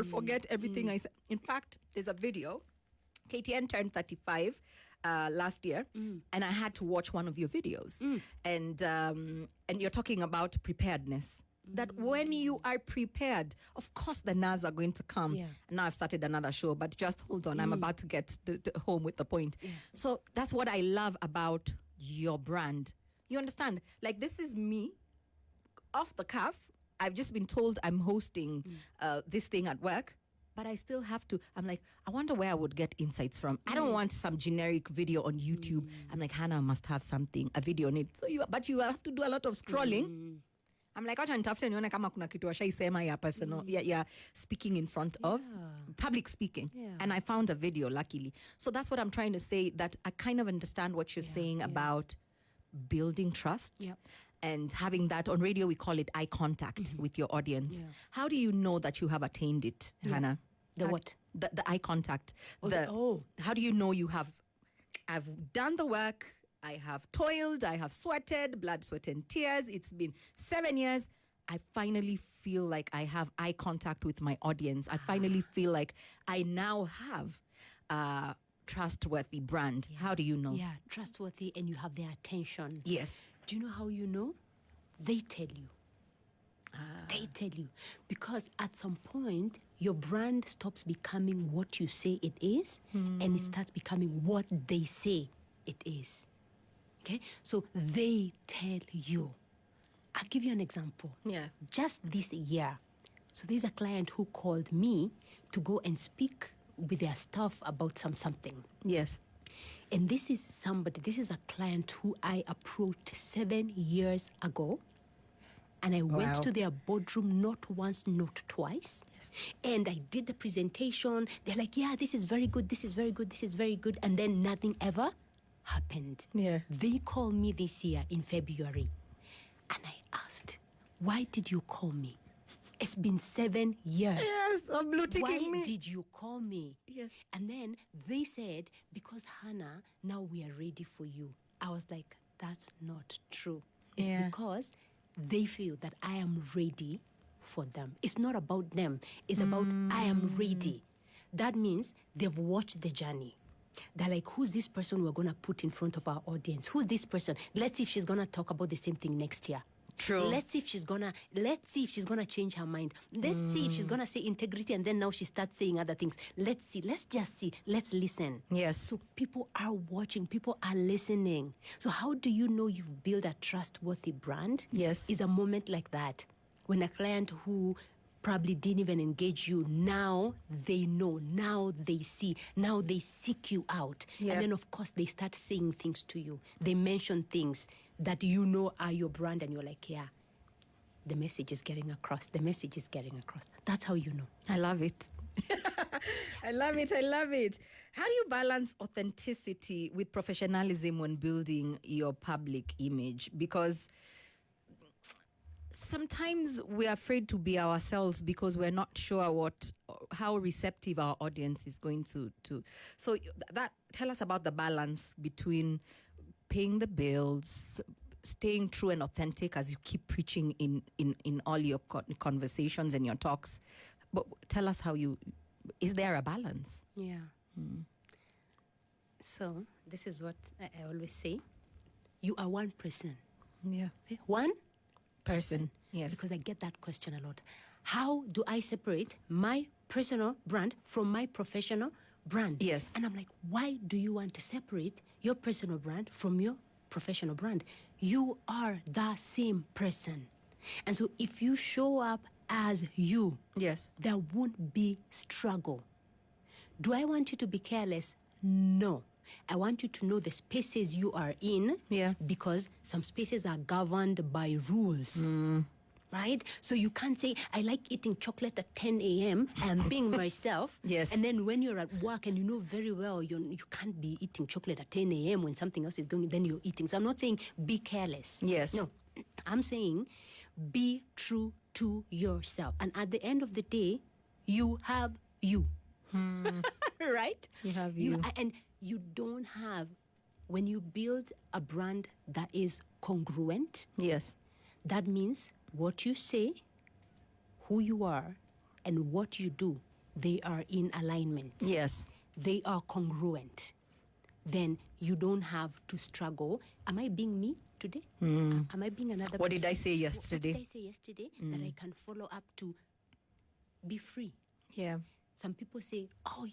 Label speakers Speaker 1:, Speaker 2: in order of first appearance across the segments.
Speaker 1: or forget everything I said. In fact, there's a video. KTN turned 35 last year, and I had to watch one of your videos. And you're talking about preparedness. That when you are prepared, of course the nerves are going to come.
Speaker 2: Yeah.
Speaker 1: And now I've started another show, but just hold on. I'm about to get home with the point.
Speaker 2: Yeah.
Speaker 1: So that's what I love about your brand. You understand? Like, this is me off the cuff. I've just been told I'm hosting this thing at work, but I still have to. I'm like, I wonder where I would get insights from. I don't want some generic video on YouTube. I'm like, Hannah must have something, a video on it. But you have to do a lot of scrolling. I'm like, wacha nitafute nione kama kuna kitu washaisema ya personal, yeah, speaking in front of public speaking.
Speaker 2: Yeah.
Speaker 1: And I found a video, luckily. So that's what I'm trying to say, that I kind of understand what you're saying about building trust.
Speaker 2: Yep.
Speaker 1: And having that on radio, we call it eye contact with your audience.
Speaker 2: Yeah.
Speaker 1: How do you know that you have attained it, Hannah?
Speaker 2: What?
Speaker 1: The eye contact.
Speaker 2: Oh.
Speaker 1: How do you know I've done the work, I have toiled, I have sweated, blood, sweat, and tears. It's been 7 years. I finally feel like I have eye contact with my audience. I finally feel like I now have a trustworthy brand.
Speaker 2: Yeah.
Speaker 1: How do you know?
Speaker 2: Yeah, trustworthy, and you have their attention.
Speaker 1: Yes.
Speaker 2: Do you know how you know? They tell you. They tell you. Because at some point, your brand stops becoming what you say it is, and it starts becoming what they say it is. Okay? So they tell you. I'll give you an example.
Speaker 1: Yeah.
Speaker 2: Just this year. So there's a client who called me to go and speak with their staff about something.
Speaker 1: Yes.
Speaker 2: And this is a client who I approached 7 years ago. And I went to their boardroom not once, not twice.
Speaker 1: Yes.
Speaker 2: And I did the presentation. They're like, yeah, this is very good, this is very good, this is very good. And then nothing ever happened.
Speaker 1: Yeah.
Speaker 2: They called me this year in February. And I asked, why did you call me? It's been 7 years.
Speaker 1: Yes, I'm blue ticking me.
Speaker 2: Why did you call me?
Speaker 1: Yes.
Speaker 2: And then they said, because Hannah, now we are ready for you. I was like, that's not true. It's because they feel that I am ready for them. It's not about them. It's about I am ready. That means they've watched the journey. They're like, who's this person we're going to put in front of our audience? Who's this person? Let's see if she's going to talk about the same thing next year.
Speaker 1: True.
Speaker 2: Let's see if she's gonna change her mind. Let's see if she's gonna say integrity, and then now she starts saying other things. Let's see. Let's just see. Let's listen.
Speaker 1: Yes.
Speaker 2: So people are watching. People are listening. So how do you know you've built a trustworthy brand?
Speaker 1: Yes.
Speaker 2: Is a moment like that when a client who probably didn't even engage you, now they know, now they see, now they seek you out.
Speaker 1: Yeah.
Speaker 2: And then, of course, they start saying things to you. They mention things that you know are your brand, and you're like, yeah, the message is getting across. The message is getting across. That's how you know.
Speaker 1: I love it. I love it. I love it. How do you balance authenticity with professionalism when building your public image? Because sometimes we're afraid to be ourselves because we're not sure how receptive our audience is going to. So tell us about the balance between paying the bills, staying true and authentic as you keep preaching in all your conversations and your talks. But tell us is there a balance?
Speaker 2: Yeah. So this is what I always say. You are one person.
Speaker 1: Yeah.
Speaker 2: Okay? One
Speaker 1: person. Yes.
Speaker 2: Because I get that question a lot. How do I separate my personal brand from my professional brand?
Speaker 1: Yes.
Speaker 2: And I'm like, why do you want to separate your personal brand from your professional brand? You are the same person. And so if you show up as you,
Speaker 1: yes,
Speaker 2: there won't be struggle. Do I want you to be careless? No. I want you to know the spaces you are in, because some spaces are governed by rules. Right? So you can't say, I like eating chocolate at 10 a.m. and being myself.
Speaker 1: Yes.
Speaker 2: And then when you're at work and you know very well you can't be eating chocolate at 10 a.m. when something else is going, then you're eating. So I'm not saying be careless.
Speaker 1: Yes.
Speaker 2: No. I'm saying be true to yourself. And at the end of the day, you have you. Right?
Speaker 1: You have you.
Speaker 2: And you don't have, when you build a brand that is congruent.
Speaker 1: Yes.
Speaker 2: That means what you say, who you are, and what you do they are in alignment,
Speaker 1: Yes.
Speaker 2: they are congruent, then you don't have to struggle. Am I being me today? Am I being another
Speaker 1: What
Speaker 2: person?
Speaker 1: did I say yesterday?
Speaker 2: What did I say yesterday that I can follow up to be free?
Speaker 1: Yeah.
Speaker 2: Some people say, oh,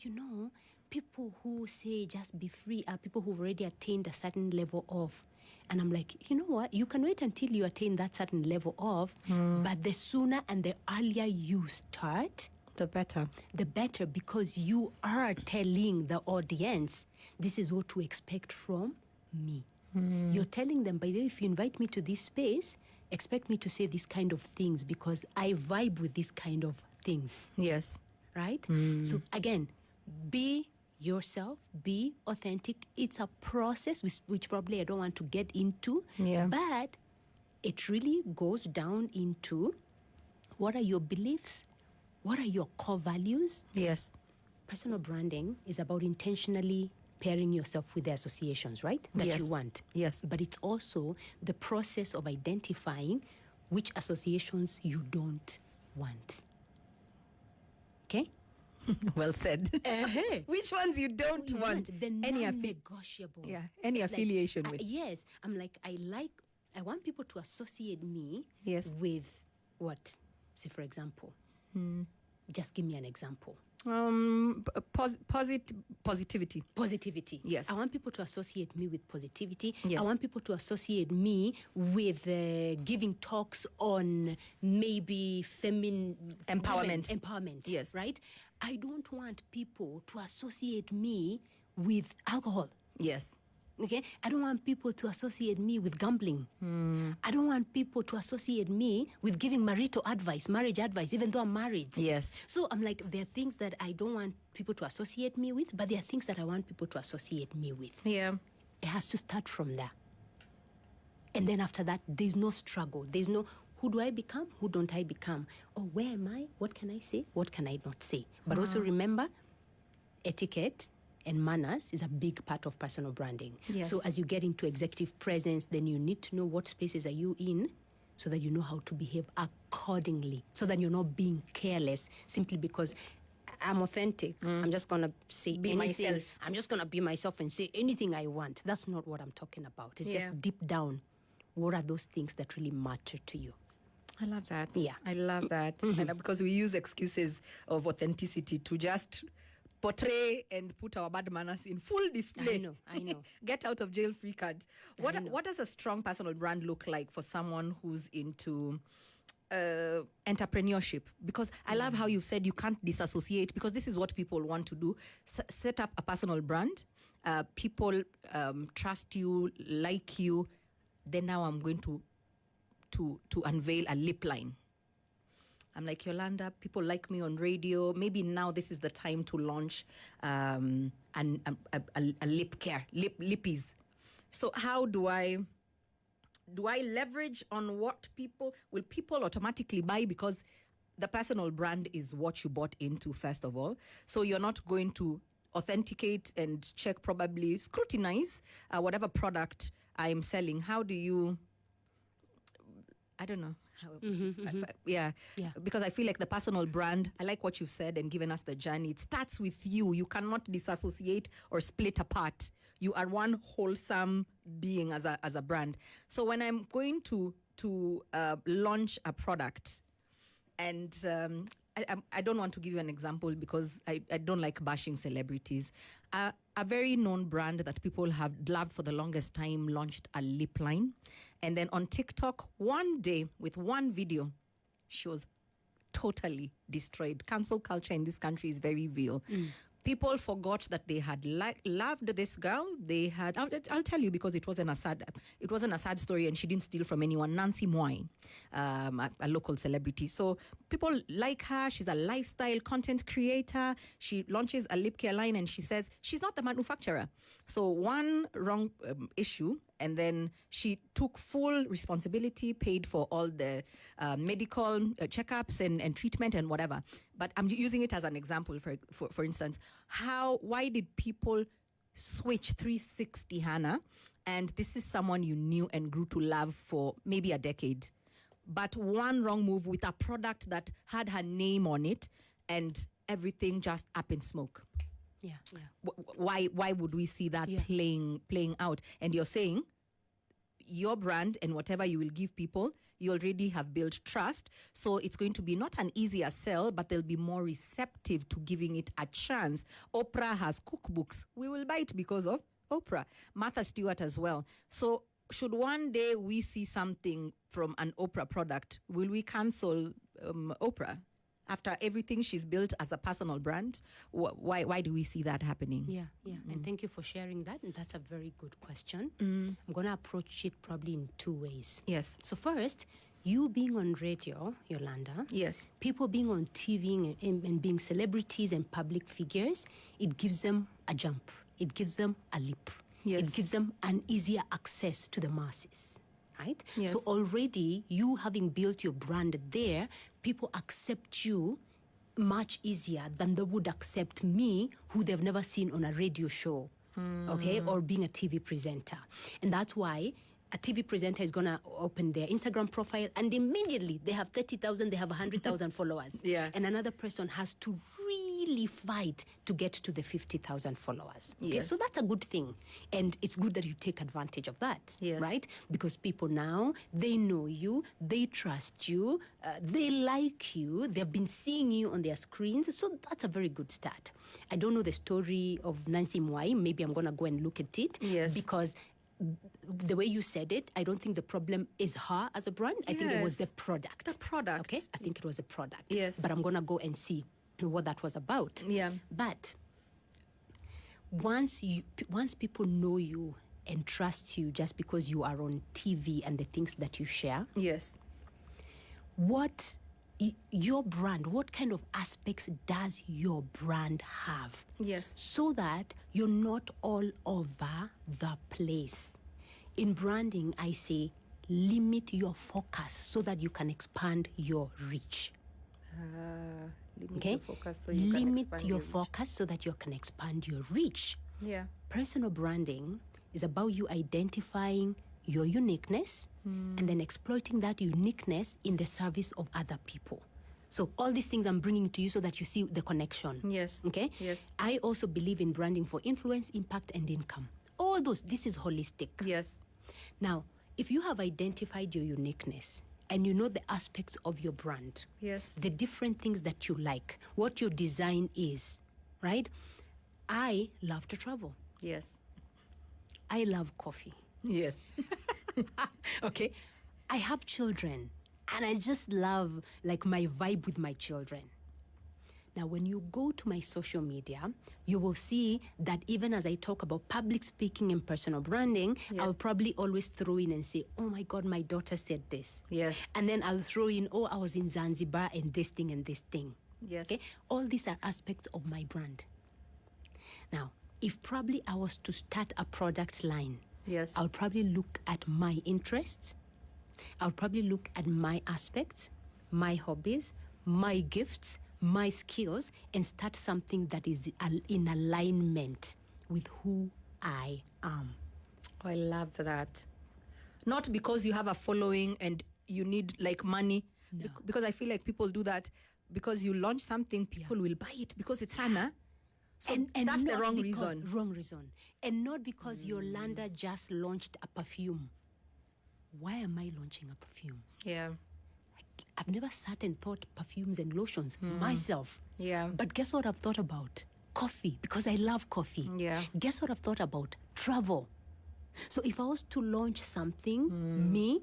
Speaker 2: people who say just be free are people who've already attained a certain level of. And I'm like, you know what? You can wait until you attain that certain level of, but the sooner and the earlier you start,
Speaker 1: the better.
Speaker 2: The better, because you are telling the audience, this is what to expect from me. You're telling them, by the way, if you invite me to this space, expect me to say these kind of things because I vibe with these kind of things.
Speaker 1: Yes.
Speaker 2: Right? So again, be yourself, be authentic. It's a process which probably I don't want to get into.
Speaker 1: Yeah.
Speaker 2: But it really goes down into what are your beliefs? What are your core values?
Speaker 1: Yes.
Speaker 2: Personal branding is about intentionally pairing yourself with the associations, right? That
Speaker 1: Yes.
Speaker 2: you want.
Speaker 1: Yes.
Speaker 2: But it's also the process of identifying which associations you don't want. Okay?
Speaker 1: Well said. Which ones you don't want?
Speaker 2: The
Speaker 1: Any
Speaker 2: non-negotiables.
Speaker 1: Yeah. Any
Speaker 2: It's
Speaker 1: affiliation
Speaker 2: like,
Speaker 1: with.
Speaker 2: yes. I'm like, I want people to associate me
Speaker 1: Yes.
Speaker 2: with what? Say, for example. Just give me an example.
Speaker 1: Positivity.
Speaker 2: Positivity.
Speaker 1: Yes.
Speaker 2: I want people to associate me with positivity.
Speaker 1: Yes.
Speaker 2: I want people to associate me with giving talks on maybe
Speaker 1: Empowerment.
Speaker 2: Empowerment.
Speaker 1: Yes.
Speaker 2: Right? I don't want people to associate me with alcohol.
Speaker 1: Yes.
Speaker 2: Okay? I don't want people to associate me with gambling. I don't want people to associate me with giving marital advice, marriage advice, even though I'm married.
Speaker 1: Yes.
Speaker 2: So I'm like, there are things that I don't want people to associate me with, but there are things that I want people to associate me with.
Speaker 1: Yeah.
Speaker 2: It has to start from there. And then after that, there's no struggle. There's no, who do I become? Who don't I become? Or where am I? What can I say? What can I not say? But also remember, etiquette and manners is a big part of personal branding.
Speaker 1: Yes.
Speaker 2: So as you get into executive presence, then you need to know what spaces are you in so that you know how to behave accordingly, so that you're not being careless simply because I'm authentic. I'm just going to say
Speaker 1: Be
Speaker 2: anything.
Speaker 1: myself.
Speaker 2: I'm just going to be myself and say anything I want. That's not what I'm talking about. It's
Speaker 1: Yeah.
Speaker 2: just deep down. What are those things that really matter to you?
Speaker 1: I love that.
Speaker 2: Yeah.
Speaker 1: I love that. And because we use excuses of authenticity to just portray and put our bad manners in full display.
Speaker 2: I know.
Speaker 1: Get out of jail free card. What does a strong personal brand look like for someone who's into entrepreneurship? Because I love how you've said you can't disassociate, because this is what people want to do. Set up a personal brand. People trust you, like you. Then now I'm going to unveil a lip line. I'm like, Yolanda, people like me on radio. Maybe now this is the time to launch a lip care, lippies. So how do I leverage on what will people automatically buy, because the personal brand is what you bought into, first of all. So you're not going to authenticate and check, probably scrutinize whatever product I'm selling. How do you, I don't know. Yeah, because I feel like the personal brand, I like what you've said and given us the journey. It starts with you. You cannot disassociate or split apart. You are one wholesome being as a brand. So when I'm going to launch a product, and I don't want to give you an example because I don't like bashing celebrities. A very known brand that people have loved for the longest time launched a lip line. And then on TikTok, one day with one video, she was totally destroyed. Cancel culture in this country is very real. People forgot that they had loved this girl. They had, I'll tell you, because it wasn't a sad story, and she didn't steal from anyone. Nancy Moy, a local celebrity. So people like her. She's a lifestyle content creator. She launches a lip care line, and she says she's not the manufacturer. So one wrong issue, and then she took full responsibility, paid for all the medical checkups and treatment and whatever. But I'm using it as an example, for instance. Why did people switch 360, Hannah? And this is someone you knew and grew to love for maybe a decade. But one wrong move with a product that had her name on it, and everything just up in smoke?
Speaker 2: Yeah.
Speaker 1: Why would we see that playing out? And you're saying your brand and whatever you will give people, you already have built trust. So it's going to be not an easier sell, but they'll be more receptive to giving it a chance. Oprah has cookbooks. We will buy it because of Oprah. Martha Stewart as well. So should one day we see something from an Oprah product, will we cancel Oprah? After everything she's built as a personal brand, why do we see that happening?
Speaker 2: Yeah. And thank you for sharing that. And that's a very good question. I'm going to approach it probably in two ways.
Speaker 1: Yes.
Speaker 2: So first, you being on radio, Yolanda.
Speaker 1: Yes.
Speaker 2: People being on TV and being celebrities and public figures, it gives them a jump. It gives them a leap.
Speaker 1: Yes.
Speaker 2: It gives them an easier access to the masses. Right?
Speaker 1: Yes.
Speaker 2: So already you having built your brand there, people accept you much easier than they would accept me, who they've never seen on a radio show, okay, or being a TV presenter. And that's why a TV presenter is going to open their Instagram profile and immediately they have 30,000, they have 100,000 followers.
Speaker 1: Yeah.
Speaker 2: And another person has to really fight to get to the 50,000 followers. Okay,
Speaker 1: Yes.
Speaker 2: so that's a good thing. And it's good that you take advantage of that,
Speaker 1: Yes.
Speaker 2: right? Because people now, they know you, they trust you, they like you, they've been seeing you on their screens. So that's a very good start. I don't know the story of Nancy Mwai. Maybe I'm going to go and look at it.
Speaker 1: Yes.
Speaker 2: Because the way you said it, I don't think the problem is her as a brand. I think it was the
Speaker 1: Yes.
Speaker 2: product.
Speaker 1: The product.
Speaker 2: Okay? I think it was a product.
Speaker 1: Yes.
Speaker 2: But I'm going to go and see what that was about.
Speaker 1: Yeah.
Speaker 2: But once people know you and trust you just because you are on TV and the things that you share,
Speaker 1: Yes.
Speaker 2: your brand, what kind of aspects does your brand have?
Speaker 1: Yes.
Speaker 2: So that you're not all over the place. In branding, I say limit your focus so that you can expand your reach.
Speaker 1: Limit
Speaker 2: Okay?
Speaker 1: your focus so you can
Speaker 2: Limit
Speaker 1: expand
Speaker 2: your
Speaker 1: reach.
Speaker 2: focus so that you can expand your reach.
Speaker 1: Yeah.
Speaker 2: Personal branding is about you identifying your uniqueness and then exploiting that uniqueness in the service of other people. So all these things I'm bringing to you so that you see the connection.
Speaker 1: Yes.
Speaker 2: Okay?
Speaker 1: Yes.
Speaker 2: I also believe in branding for influence, impact, and income. All those, this is holistic.
Speaker 1: Yes.
Speaker 2: Now, if you have identified your uniqueness and you know the aspects of your brand,
Speaker 1: Yes.
Speaker 2: the different things that you like, what your design is, right? I love to travel.
Speaker 1: Yes.
Speaker 2: I love coffee.
Speaker 1: Yes.
Speaker 2: Okay? I have children and I just love like my vibe with my children. Now, when you go to my social media, you will see that even as I talk about public speaking and personal branding,
Speaker 1: Yes.
Speaker 2: I'll probably always throw in and say, oh my God, my daughter said this.
Speaker 1: Yes.
Speaker 2: And then I'll throw in, oh, I was in Zanzibar and this thing and this thing.
Speaker 1: Yes.
Speaker 2: Okay? All these are aspects of my brand. Now, if probably I was to start a product line,
Speaker 1: Yes.
Speaker 2: I'll probably look at my interests. I'll probably look at my aspects, my hobbies, my gifts, my skills, and start something that is in alignment with who I am.
Speaker 1: I love that. Not because you have a following and you need like money.
Speaker 2: No.
Speaker 1: Because I feel like people do that because you launch something, people will buy it because it's Hannah. So
Speaker 2: And
Speaker 1: that's the
Speaker 2: not
Speaker 1: wrong
Speaker 2: because-
Speaker 1: reason.
Speaker 2: Wrong reason. And not because Yolanda just launched a perfume. Why am I launching a perfume?
Speaker 1: Yeah.
Speaker 2: I've never sat and thought perfumes and lotions myself.
Speaker 1: Yeah.
Speaker 2: But guess what I've thought about? Coffee, because I love coffee.
Speaker 1: Yeah.
Speaker 2: Guess what I've thought about? Travel. So if I was to launch something, me,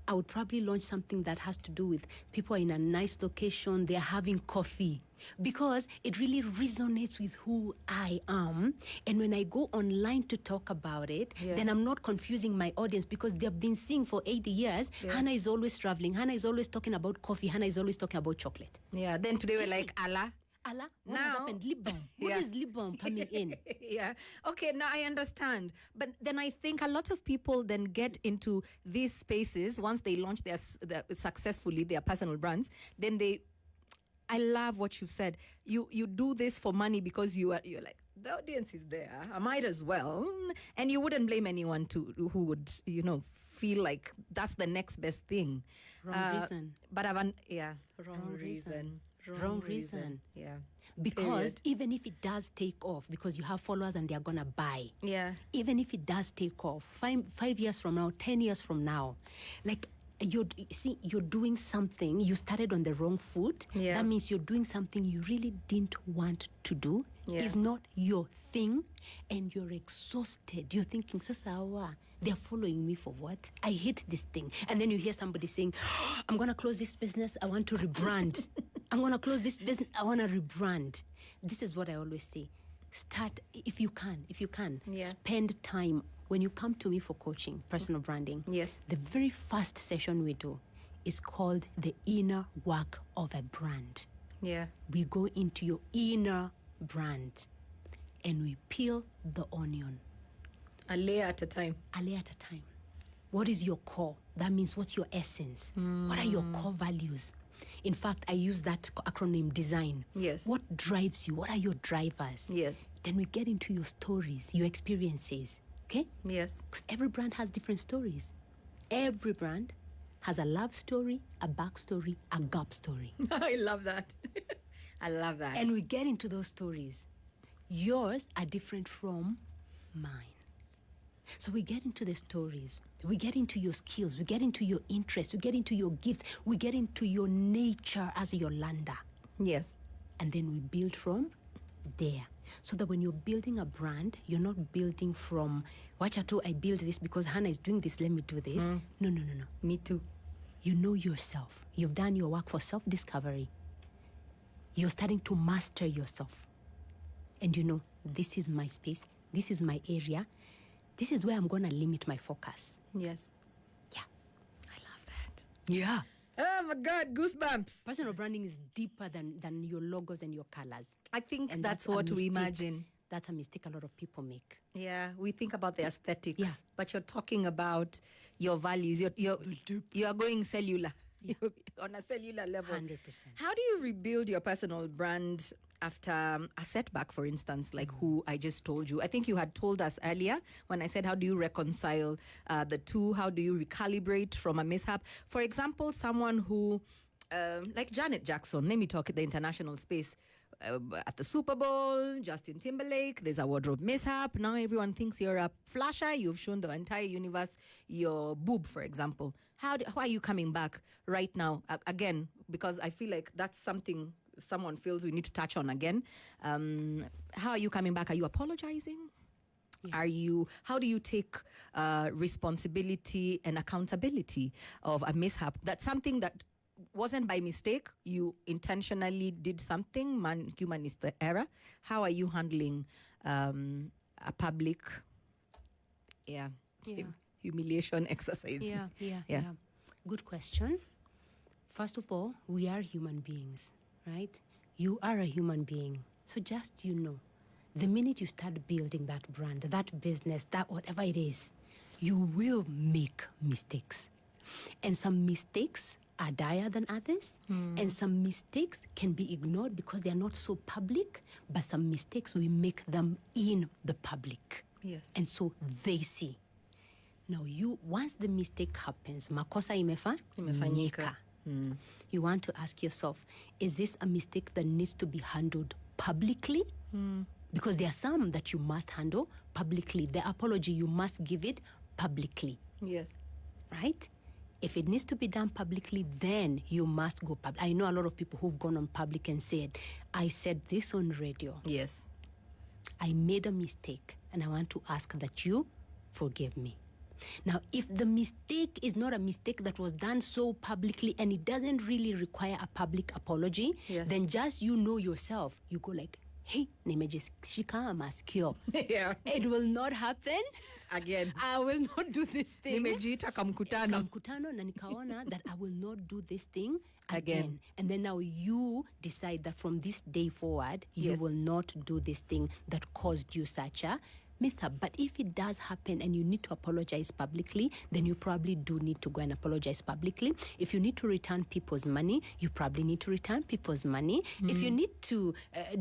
Speaker 2: I would probably launch something that has to do with people in a nice location, they're having coffee. Because it really resonates with who I am. And when I go online to talk about it, then I'm not confusing my audience because they've been seeing for 80 years, Hannah is always traveling, Hannah is always talking about coffee, Hannah is always talking about chocolate.
Speaker 1: Yeah. Then today we're
Speaker 2: Just
Speaker 1: like, Allah.
Speaker 2: Allah, what
Speaker 1: Now-
Speaker 2: has happened? Lip balm. What
Speaker 1: Yeah.
Speaker 2: is lip balm coming in?
Speaker 1: Yeah. Okay, now I understand. But then I think a lot of people then get into these spaces once they launch successfully their personal brands. Then I love what you've said. You do this for money because you're like, the audience is there. I might as well. And you wouldn't blame anyone who would, feel like that's the next best thing.
Speaker 2: Wrong reason.
Speaker 1: But wrong
Speaker 2: Wrong
Speaker 1: reason.
Speaker 2: Wrong reason.
Speaker 1: Yeah.
Speaker 2: Because
Speaker 1: Period.
Speaker 2: even if it does take off, because you have followers and they're going to buy.
Speaker 1: Yeah.
Speaker 2: Even if it does take off, 5 years from now, 10 years from now, like you're doing something, you started on the wrong foot.
Speaker 1: Yeah.
Speaker 2: That means you're doing something you really didn't want to do.
Speaker 1: Yeah.
Speaker 2: It's not your thing, and you're exhausted. You're thinking, Sasawa, they're following me for what? I hate this thing. And then you hear somebody saying, I'm going to close this business. I want to rebrand. I'm going to close this business. I want to rebrand. This is what I always say. Start, if you can,
Speaker 1: Yeah.
Speaker 2: spend time. When you come to me for coaching, personal branding,
Speaker 1: Yes.
Speaker 2: the very first session we do is called the inner work of a brand.
Speaker 1: Yeah.
Speaker 2: We go into your inner brand and we peel the onion.
Speaker 1: A layer at a time.
Speaker 2: A layer at a time. What is your core? That means what's your essence? What are your core values? In fact, I use that acronym design.
Speaker 1: Yes.
Speaker 2: What drives you? What are your drivers?
Speaker 1: Yes.
Speaker 2: Then we get into your stories, your experiences. Okay?
Speaker 1: Yes.
Speaker 2: Because every brand has different stories. Every brand has a love story, a backstory, a gap story.
Speaker 1: I love that. I love that.
Speaker 2: And we get into those stories. Yours are different from mine. So we get into the stories. We get into your skills. We get into your interests. We get into your gifts. We get into your nature as your lander.
Speaker 1: Yes.
Speaker 2: And then we build from there. So that when you're building a brand, you're not building from, watch out, I build this because Hannah is doing this, let me do this. No.
Speaker 1: Me too.
Speaker 2: You know yourself. You've done your work for self-discovery. You're starting to master yourself. And you know, this is my space. This is my area. This is where I'm going to limit my focus.
Speaker 1: Yes.
Speaker 2: Yeah.
Speaker 1: I love that.
Speaker 2: Yeah.
Speaker 1: Oh my God, goosebumps.
Speaker 2: Personal branding is deeper than your logos and your colors.
Speaker 1: I think
Speaker 2: And
Speaker 1: that's
Speaker 2: a
Speaker 1: what we
Speaker 2: mistake.
Speaker 1: imagine.
Speaker 2: That's a mistake a lot of people make.
Speaker 1: Yeah, we think about the aesthetics,
Speaker 2: Yeah.
Speaker 1: but you're talking about your values. You're going cellular. You're on a cellular level.
Speaker 2: 100%.
Speaker 1: How do you rebuild your personal brand after a setback, for instance, like who I just told you? I think you had told us earlier when I said, how do you reconcile the two? How do you recalibrate from a mishap? For example, someone who, like Janet Jackson, let me talk the international space. At the Super Bowl, Justin Timberlake, there's a wardrobe mishap. Now everyone thinks you're a flasher. You've shown the entire universe your boob, for example. How are you coming back right now? Again, because I feel like that's something someone feels we need to touch on again. How are you coming back? Are you apologizing? Yeah. How do you take responsibility and accountability of a mishap? That's something that wasn't by mistake. You intentionally did something. Human is the error. How are you handling a public humiliation exercise?
Speaker 2: Yeah. Good question. First of all, we are human beings, right? You are a human being. So just, the minute you start building that brand, that business, that whatever it is, you will make mistakes. And some mistakes are dire than others, and some mistakes can be ignored because they are not so public, but some mistakes, we make them in the public.
Speaker 1: Yes.
Speaker 2: And so they see. Now, once the mistake happens, makosa imefanyika. You want to ask yourself, is this a mistake that needs to be handled publicly? Because there are some that you must handle publicly. The apology, you must give it publicly.
Speaker 1: Yes.
Speaker 2: Right? If it needs to be done publicly, then you must go public. I know a lot of people who've gone on public and said, I said this on radio.
Speaker 1: Yes.
Speaker 2: I made a mistake, and I want to ask that you forgive me. Now, if the mistake is not a mistake that was done so publicly and it doesn't really require a public apology, then just yourself, you go like, hey, nimejishika masikio.
Speaker 1: Yeah.
Speaker 2: It will not happen
Speaker 1: Again.
Speaker 2: I will not do this thing.
Speaker 1: Nimejiita kamkutano.
Speaker 2: Na nikaona that I will not do this thing again. And then now you decide that from this day forward, you will not do this thing that caused you such a mishap. But if it does happen and you need to apologize publicly, then you probably do need to go and apologize publicly. If you need to return people's money, you probably need to return people's money. If you need to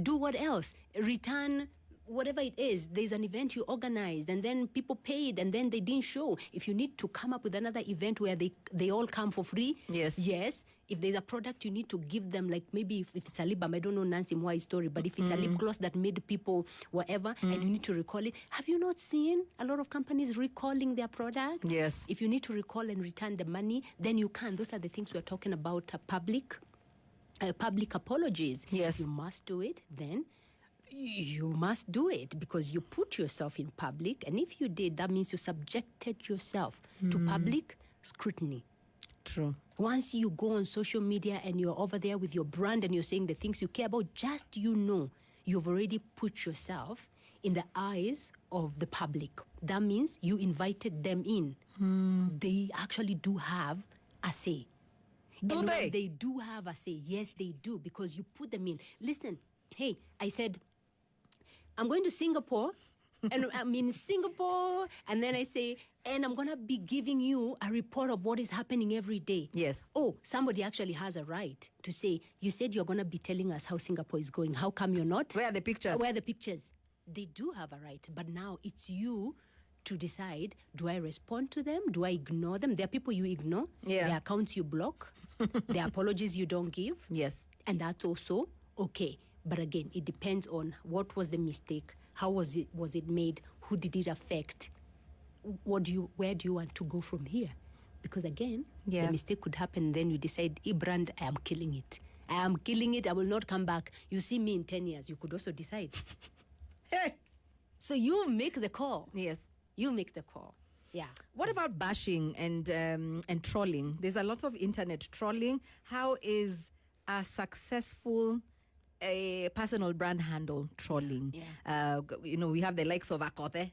Speaker 2: do what else? Return whatever it is, there's an event you organized and then people paid and then they didn't show. If you need to come up with another event where they all come for free, yes. If there's a product you need to give them, like maybe if it's a lip balm, I don't know Nancy Mwai's story, but if it's a lip gloss that made people whatever and you need to recall it, have you not seen a lot of companies recalling their product?
Speaker 1: Yes.
Speaker 2: If you need to recall and return the money, then you can. Those are the things we're talking about, public apologies.
Speaker 1: Yes.
Speaker 2: You must do it, then you must do it because you put yourself in public, and if you did, that means you subjected yourself to public scrutiny.
Speaker 1: True.
Speaker 2: Once you go on social media and you're over there with your brand and you're saying the things you care about, just you've already put yourself in the eyes of the public. That means you invited them in. They actually do have a say.
Speaker 1: Do
Speaker 2: and
Speaker 1: they?
Speaker 2: when they do have a say, yes, they do, because you put them in. Listen, hey, I said, I'm going to Singapore, and I'm in Singapore, and then I say, and I'm going to be giving you a report of what is happening every day.
Speaker 1: Yes.
Speaker 2: Oh, somebody actually has a right to say, you said you're going to be telling us how Singapore is going. How come you're not?
Speaker 1: Where are the pictures?
Speaker 2: Where are the pictures? They do have a right, but now it's you to decide, do I respond to them? Do I ignore them? There are people you ignore.
Speaker 1: Yeah.
Speaker 2: There are accounts you block. There are apologies you don't give.
Speaker 1: Yes.
Speaker 2: And that's also okay. But again, it depends on what was the mistake, how was it made, who did it affect, where do you want to go from here? Because again, the mistake could happen, then you decide, brand, I am killing it. I will not come back. You see me in 10 years, you could also decide. So you make the call.
Speaker 1: Yes.
Speaker 2: You make the call. Yeah.
Speaker 1: What about bashing and trolling? There's a lot of internet trolling. How is a successful personal brand handle trolling?
Speaker 2: Yeah.
Speaker 1: We have the likes of Akote.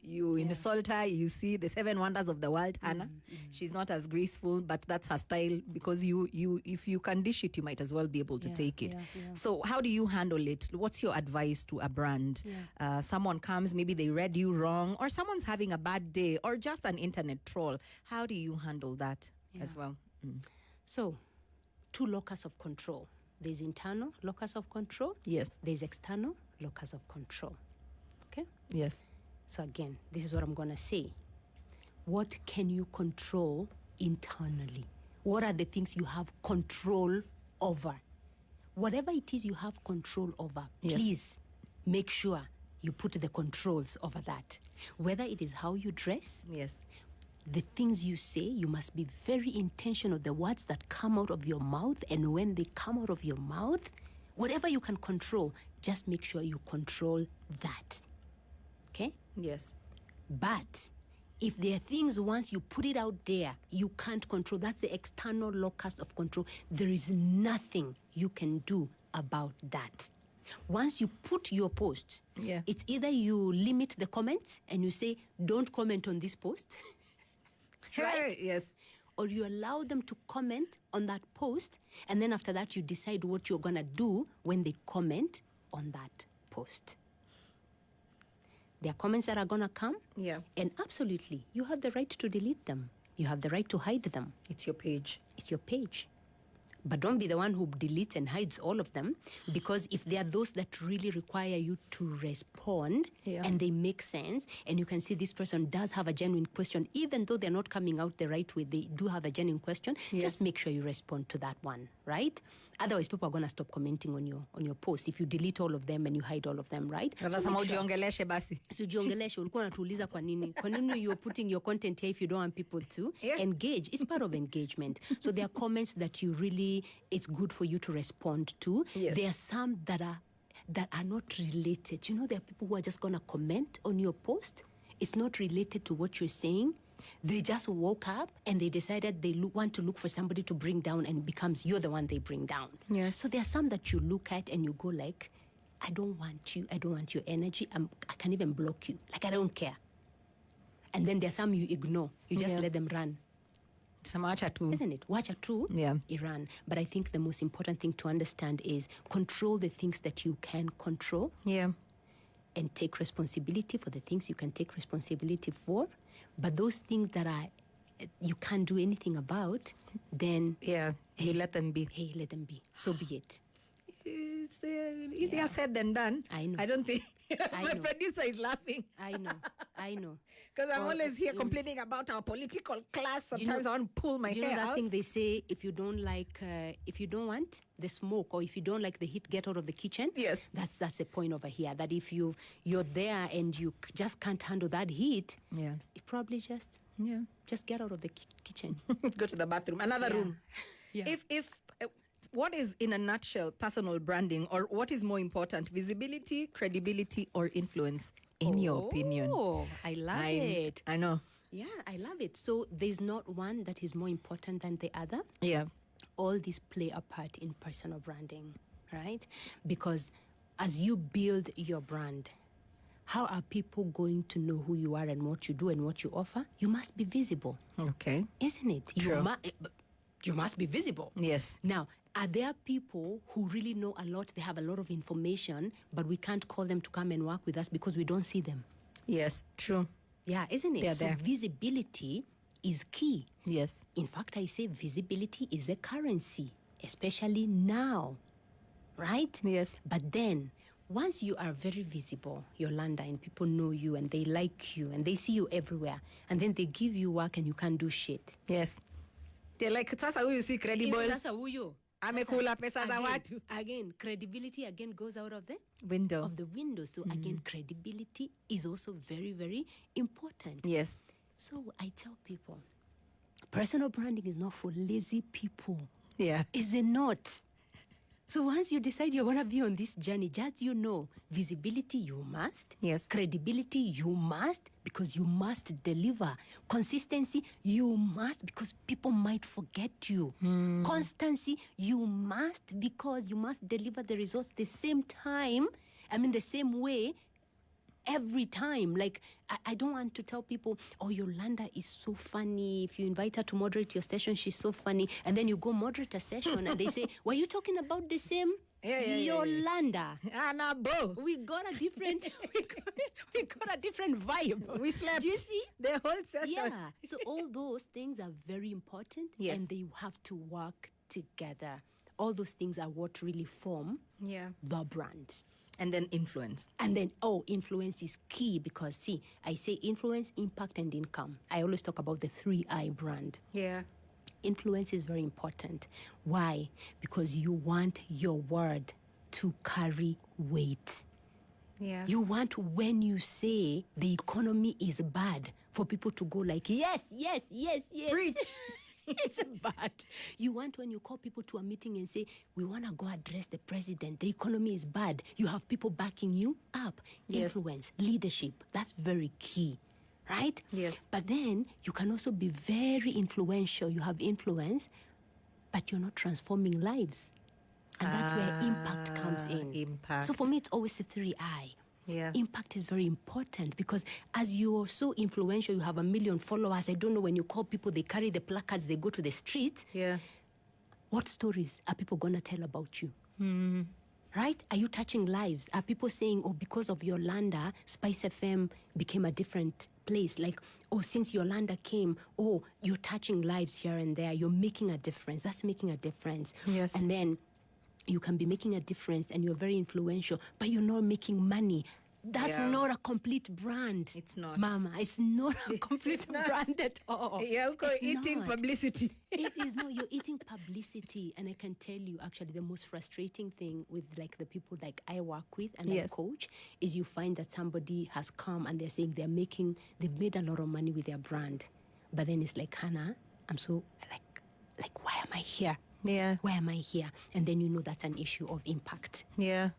Speaker 1: You insult her, you see the 7 wonders of the world, Hannah. She's not as graceful, but that's her style, because if you can dish it, you might as well be able to take it. So how do you handle it? What's your advice to a brand? Someone comes, maybe they read you wrong, or someone's having a bad day, or just an internet troll. How do you handle that as well?
Speaker 2: So, 2 locus of control. There's internal locus of control.
Speaker 1: Yes.
Speaker 2: There's external locus of control. Okay?
Speaker 1: Yes.
Speaker 2: So again, this is what I'm going to say. What can you control internally? What are the things you have control over? Whatever it is you have control over, please make sure you put the controls over that. Whether it is how you dress, the things you say, you must be very intentional. The words that come out of your mouth, and when they come out of your mouth, whatever you can control, just make sure you control that. Okay?
Speaker 1: Yes.
Speaker 2: But if there are things, once you put it out there, you can't control, that's the external locus of control. There is nothing you can do about that. Once you put your post, it's either you limit the comments and you say, don't comment on this post. Right?
Speaker 1: Yes.
Speaker 2: Or you allow them to comment on that post, and then after that you decide what you're going to do when they comment on that post. There are comments that are going to come.
Speaker 1: Yeah.
Speaker 2: And absolutely, you have the right to delete them. You have the right to hide them.
Speaker 1: It's your page.
Speaker 2: It's your page. But don't be the one who deletes and hides all of them, because if there are those that really require you to respond and they make sense, and you can see this person does have a genuine question, even though they're not coming out the right way, they do have a genuine question, just make sure you respond to that one, right? Otherwise, people are going to stop commenting on your post if you delete all of them and you hide all of them, right? So
Speaker 1: Ujiongeleshe basi.
Speaker 2: Ujiongeleshe, ulikuwa unatuuliza kwa nini? Kwa nini you're putting your content here if you don't want people to engage? It's part of engagement. So there are comments that you really, it's good for you to respond to.
Speaker 1: Yes.
Speaker 2: There are some that are not related. You know, there are people who are just going to comment on your post. It's not related to what you're saying. They just woke up and they decided they want to look for somebody to bring down, and it becomes you're the one they bring down.
Speaker 1: Yes.
Speaker 2: So there are some that you look at and you go like, I don't want you. I don't want your energy. I can even block you. Like, I don't care. And then there are some you ignore. You just let them run. Isn't it? Wacha tu, Iran. But I think the most important thing to understand is control the things that you can control.
Speaker 1: Yeah.
Speaker 2: And take responsibility for the things you can take responsibility for. But those things that you can't do anything about, then...
Speaker 1: you let them be.
Speaker 2: Hey, let them be. So be it.
Speaker 1: It's easier said than done.
Speaker 2: I know.
Speaker 1: I don't think
Speaker 2: I
Speaker 1: My
Speaker 2: know.
Speaker 1: producer is laughing.
Speaker 2: I know.
Speaker 1: Because I'm
Speaker 2: Or,
Speaker 1: always here complaining about our political class.
Speaker 2: you know-
Speaker 1: Sometimes I want to pull my
Speaker 2: Do you know
Speaker 1: hair
Speaker 2: that
Speaker 1: out.
Speaker 2: thing they say, if you don't want the smoke or if you don't like the heat, get out of the kitchen?
Speaker 1: Yes.
Speaker 2: That's the point over here. That if you're there and you just can't handle that heat,
Speaker 1: Yeah.
Speaker 2: you probably just get out of the kitchen.
Speaker 1: Go to the bathroom. Another room.
Speaker 2: Yeah.
Speaker 1: If what is, in a nutshell, personal branding, or what is more important, visibility, credibility, or influence, in your opinion?
Speaker 2: Oh, I love it.
Speaker 1: I know.
Speaker 2: Yeah, I love it. So there's not one that is more important than the other.
Speaker 1: Yeah.
Speaker 2: All these play a part in personal branding, right? Because as you build your brand, how are people going to know who you are and what you do and what you offer? You must be visible,
Speaker 1: Okay.
Speaker 2: isn't it?
Speaker 1: True.
Speaker 2: You must be visible.
Speaker 1: Yes.
Speaker 2: Now, are there people who really know a lot, they have a lot of information, but we can't call them to come and work with us because we don't see them?
Speaker 1: Yes. True.
Speaker 2: Yeah, isn't it?
Speaker 1: They're
Speaker 2: So
Speaker 1: there.
Speaker 2: visibility is key.
Speaker 1: Yes.
Speaker 2: In fact, I say visibility is a currency, especially now, right?
Speaker 1: Yes.
Speaker 2: But then, once you are very visible, Yolanda, and people know you and they like you and they see you everywhere, and then they give you work and you can't do shit.
Speaker 1: Yes. They're like, sasa huyu si credible.
Speaker 2: Sasa huyo.
Speaker 1: Amekula pesa za watu.
Speaker 2: Again, credibility again goes out of the
Speaker 1: Window.
Speaker 2: window. So again, credibility is also very, very important.
Speaker 1: Yes.
Speaker 2: So I tell people, personal branding is not for lazy people.
Speaker 1: Yeah.
Speaker 2: Is it not? So once you decide you're going to be on this journey, just visibility you must.
Speaker 1: Yes.
Speaker 2: Credibility you must, because you must deliver. Consistency you must, because people might forget you. Constancy you must, because you must deliver the results the same way every time. Like, I don't want to tell people, oh, Yolanda is so funny. If you invite her to moderate your session, she's so funny. And then you go moderate a session and they say, were you talking about the same Yolanda?
Speaker 1: Anabo.
Speaker 2: We got a different we got a different vibe.
Speaker 1: We slept.
Speaker 2: Do you see?
Speaker 1: The whole session.
Speaker 2: Yeah. So all those things are very important,
Speaker 1: Yes.
Speaker 2: and they have to work together. All those things are what really form the brand.
Speaker 1: And then influence.
Speaker 2: And then, influence is key, because, see, I say influence, impact, and income. I always talk about the 3I brand.
Speaker 1: Yeah.
Speaker 2: Influence is very important. Why? Because you want your word to carry weight.
Speaker 1: Yeah.
Speaker 2: You want, when you say the economy is bad, for people to go like, yes.
Speaker 1: Preach.
Speaker 2: It's bad. You want, when you call people to a meeting and say, we want to go address the president, the economy is bad, you have people backing you up.
Speaker 1: Yes.
Speaker 2: Influence, leadership, that's very key, right?
Speaker 1: Yes.
Speaker 2: But then you can also be very influential. You have influence, but you're not transforming lives. And that's where impact comes in.
Speaker 1: Impact.
Speaker 2: So for me, it's always a 3I.
Speaker 1: Yeah.
Speaker 2: Impact is very important, because as you're so influential, you have 1 million followers. I don't know, when you call people, they carry the placards, they go to the streets.
Speaker 1: Yeah.
Speaker 2: What stories are people going to tell about you? Right? Are you touching lives? Are people saying, oh, because of Yolanda, SpiceFM became a different place? Like, oh, since Yolanda came, oh, you're touching lives here and there. You're making a difference. That's making a difference.
Speaker 1: Yes.
Speaker 2: And then you can be making a difference and you're very influential, but you're not making money. That's not a complete brand.
Speaker 1: It's not.
Speaker 2: Mama, it's not a complete brand at all.
Speaker 1: Yeah,
Speaker 2: It's
Speaker 1: eating
Speaker 2: not.
Speaker 1: publicity.
Speaker 2: It is, no, you're eating publicity. And I can tell you, actually, the most frustrating thing with, like, the people like I work with and I coach is you find that somebody has come and they're saying they've made a lot of money with their brand. But then it's like, Hannah, I'm so, like, why am I here?
Speaker 1: Yeah.
Speaker 2: Why am I here? And then you know that's an issue of impact.
Speaker 1: Yeah.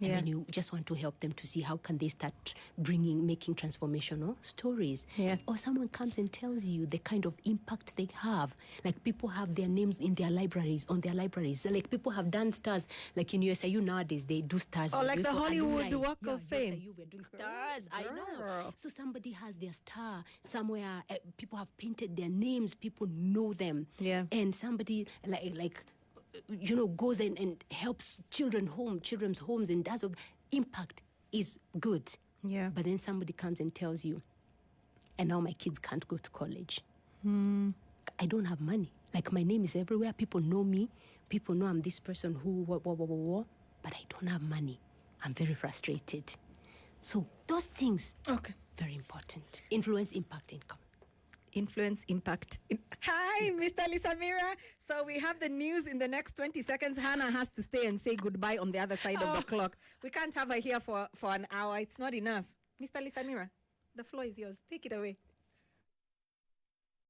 Speaker 2: And then you just want to help them to see how can they start making transformational stories.
Speaker 1: Yeah.
Speaker 2: Or someone comes and tells you the kind of impact they have. Like, people have their names in their libraries, on their libraries. So, like, people have done stars. Like in USIU nowadays, they do stars.
Speaker 1: Oh, like the
Speaker 2: for
Speaker 1: Hollywood
Speaker 2: alumni.
Speaker 1: Walk of Fame.
Speaker 2: USIU, we're doing stars. I know.
Speaker 1: Girl.
Speaker 2: So somebody has their star somewhere. People have painted their names. People know them.
Speaker 1: Yeah.
Speaker 2: And somebody goes and helps children's homes and does all. Impact is good.
Speaker 1: Yeah.
Speaker 2: But then somebody comes and tells you, and now my kids can't go to college. I don't have money. Like, my name is everywhere. People know me. People know I'm this person who, but I don't have money. I'm very frustrated. So those things,
Speaker 1: Okay.
Speaker 2: very important. Influence, impact, income.
Speaker 1: Influence, impact. Hi, Mr. Lisamira. So we have the news in the next 20 seconds. Hannah has to stay and say goodbye on the other side of the clock. We can't have her here for an hour. It's not enough. Mr. Lisamira, the floor is yours. Take it away.